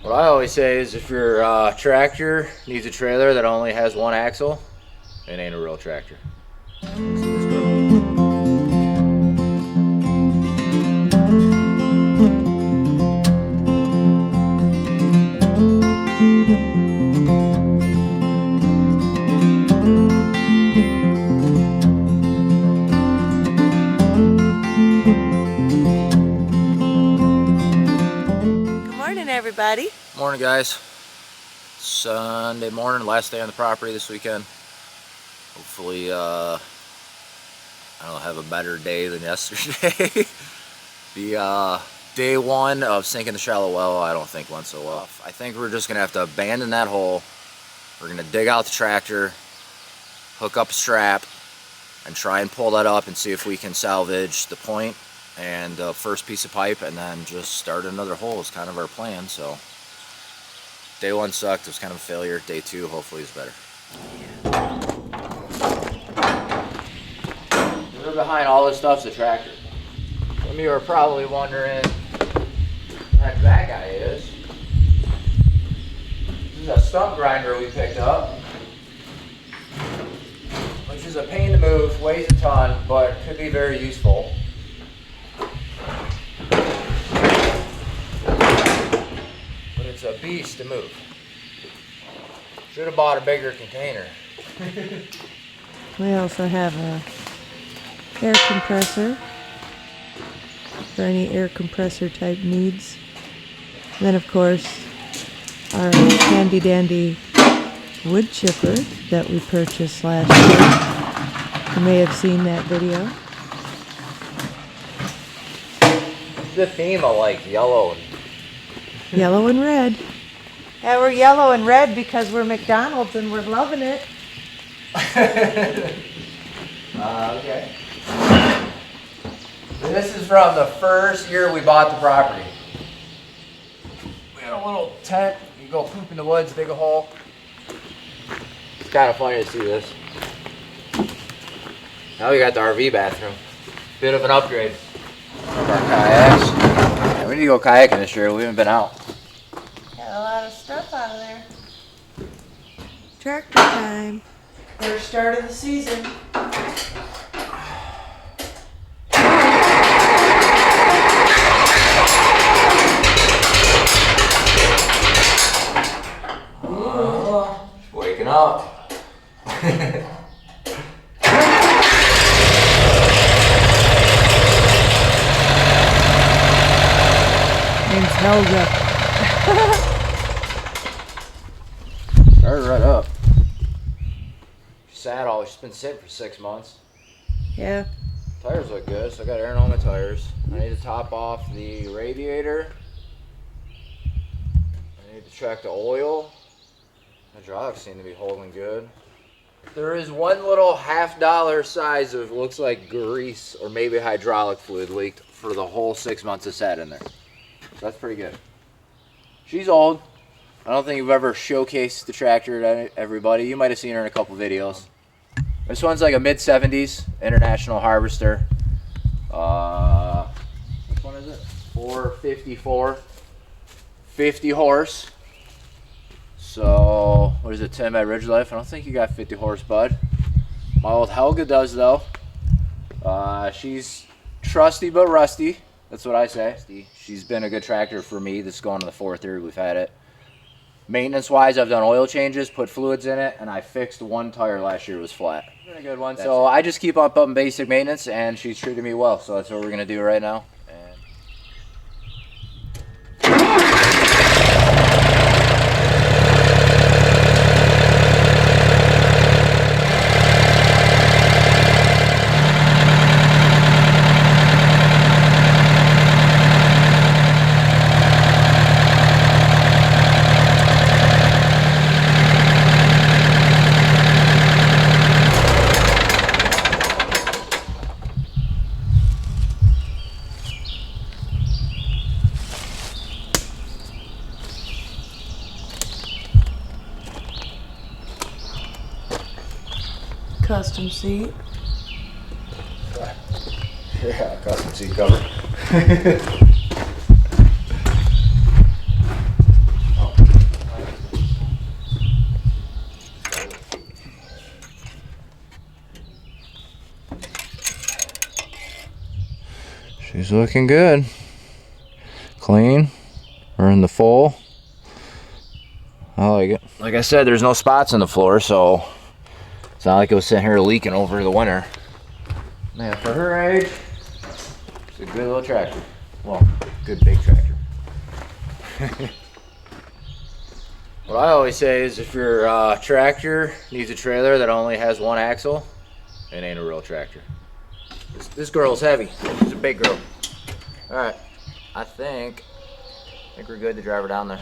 What I always say is if your tractor needs a trailer that only has one axle, it ain't a real tractor. Everybody. Morning, guys. Sunday morning, last day on the property this weekend. Hopefully, I don't have a better day than yesterday. The day one of sinking the shallow well, I don't think went so well. I think we're just gonna have to abandon that hole. We're gonna dig out the tractor, hook up a strap, and try and pull that up and see if we can salvage the point and the first piece of pipe, and then just start another hole is kind of our plan. So day one sucked, it was kind of a failure. Day two hopefully is better. We're behind all this stuff's the tractor. Some of you are probably wondering who the heck that guy is. This is a stump grinder we picked up, which is a pain to move, weighs a ton, but could be very useful. It's a beast to move. Should have bought a bigger container. We also have a air compressor for any air compressor type needs. And then of course our handy dandy wood chipper that we purchased last year. You may have seen that video. The theme of like yellow and red. Yeah, we're yellow and red because we're McDonald's and we're loving it. Okay. This is from the first year we bought the property. We had a little tent. You go poop in the woods, dig a hole. It's kind of funny to see this. Now we got the RV bathroom. Bit of an upgrade of our kayaks. Yeah, we need to go kayaking this year. We haven't been out. Got a lot of stuff out of there. Tractor time. First start of the season. Waking up. Name's Helga. Started right up. She's been sitting for 6 months. Yeah. Tires look good, so I got air in all my tires. I need to top off the radiator. I need to check the oil. Hydraulics seem to be holding good. There is one little $50 size of looks like grease or maybe hydraulic fluid leaked for the whole 6 months it sat in there. So that's pretty good. She's old. I don't think you've ever showcased the tractor to everybody. You might have seen her in a couple videos. This one's like a mid-70s International Harvester. Which one is it? 454. 50 horse. So, what is it, Tim at Ridge Life? I don't think you got 50 horse, bud. My old Helga does, though. She's trusty but rusty. That's what I say. She's been a good tractor for me. This is going to the 4th year we've had it. Maintenance-wise, I've done oil changes, put fluids in it, and I fixed one tire last year. It was flat. It's been a good one. So I just keep up basic maintenance, and she's treated me well. So that's what we're going to do right now. Custom seat. Yeah, custom seat cover. looking good. Clean. We're in the full. I like it. Like I said, there's no spots in the floor, so it's not like it was sitting here leaking over the winter. Man, for her age, it's a good little tractor. Well, good big tractor. What I always say is if your tractor needs a trailer that only has one axle, it ain't a real tractor. This girl's heavy. She's a big girl. Alright, I think we're good to drive her down there.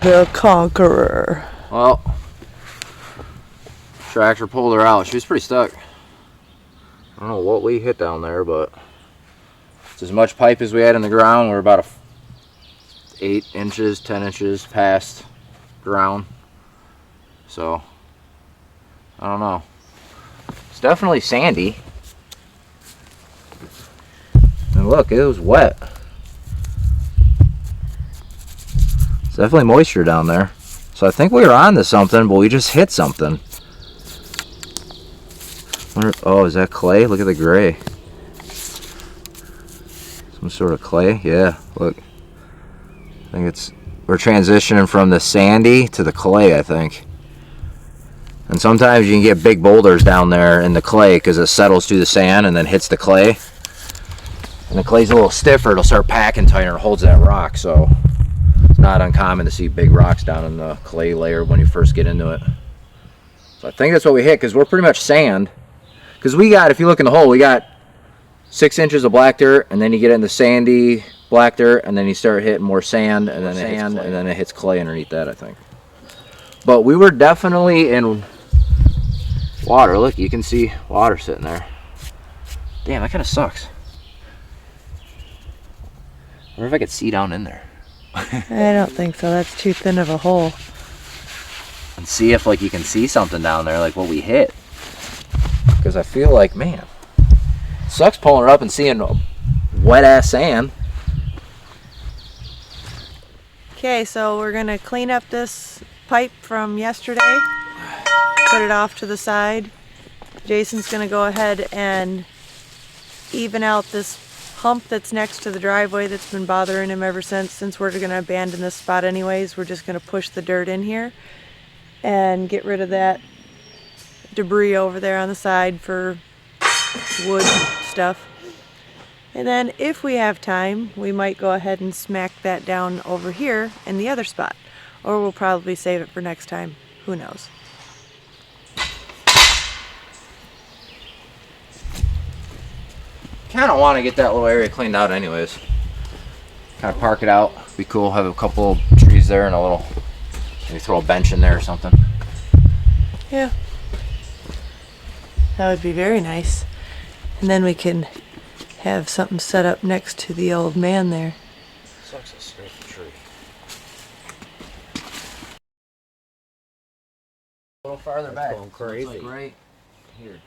The Conqueror. Well, tractor pulled her out. She was pretty stuck. I don't know what we hit down there, but it's as much pipe as we had in the ground. We're about 8 inches, 10 inches past ground. So, I don't know. It's definitely sandy. And look, it was wet. It's definitely moisture down there. So I think we were on to something, but we just hit something. Oh, is that clay? Look at the gray. Some sort of clay? Yeah, look. I think we're transitioning from the sandy to the clay, I think. And sometimes you can get big boulders down there in the clay because it settles through the sand and then hits the clay. And the clay's a little stiffer, it'll start packing tighter and holds that rock. So it's not uncommon to see big rocks down in the clay layer when you first get into it. So I think that's what we hit because we're pretty much sand. Because we got, if you look in the hole, we got 6 inches of black dirt, and then you get in the sandy black dirt, and then you start hitting more sand, and then it hits clay underneath that, I think. But we were definitely in water. Look, you can see water sitting there. Damn, that kind of sucks. I wonder if I could see down in there. I don't think so. That's too thin of a hole. And see if like you can see something down there, like what we hit. Because I feel like, man, it sucks pulling it up and seeing wet ass sand. Okay, so we're gonna clean up this pipe from yesterday, put it off to the side. Jason's gonna go ahead and even out this hump that's next to the driveway that's been bothering him ever since we're gonna abandon this spot anyways. We're just gonna push the dirt in here and get rid of that debris over there on the side for wood stuff. And then if we have time, we might go ahead and smack that down over here in the other spot. Or we'll probably save it for next time. Who knows? Kind of want to get that little area cleaned out anyways. Kind of park it out. Be cool. Have a couple trees there and a little, maybe throw a bench in there or something. Yeah. That would be very nice. And then we can have something set up next to the old man there. Sucks to scrape the tree. A little farther back. Going crazy. It's like right here.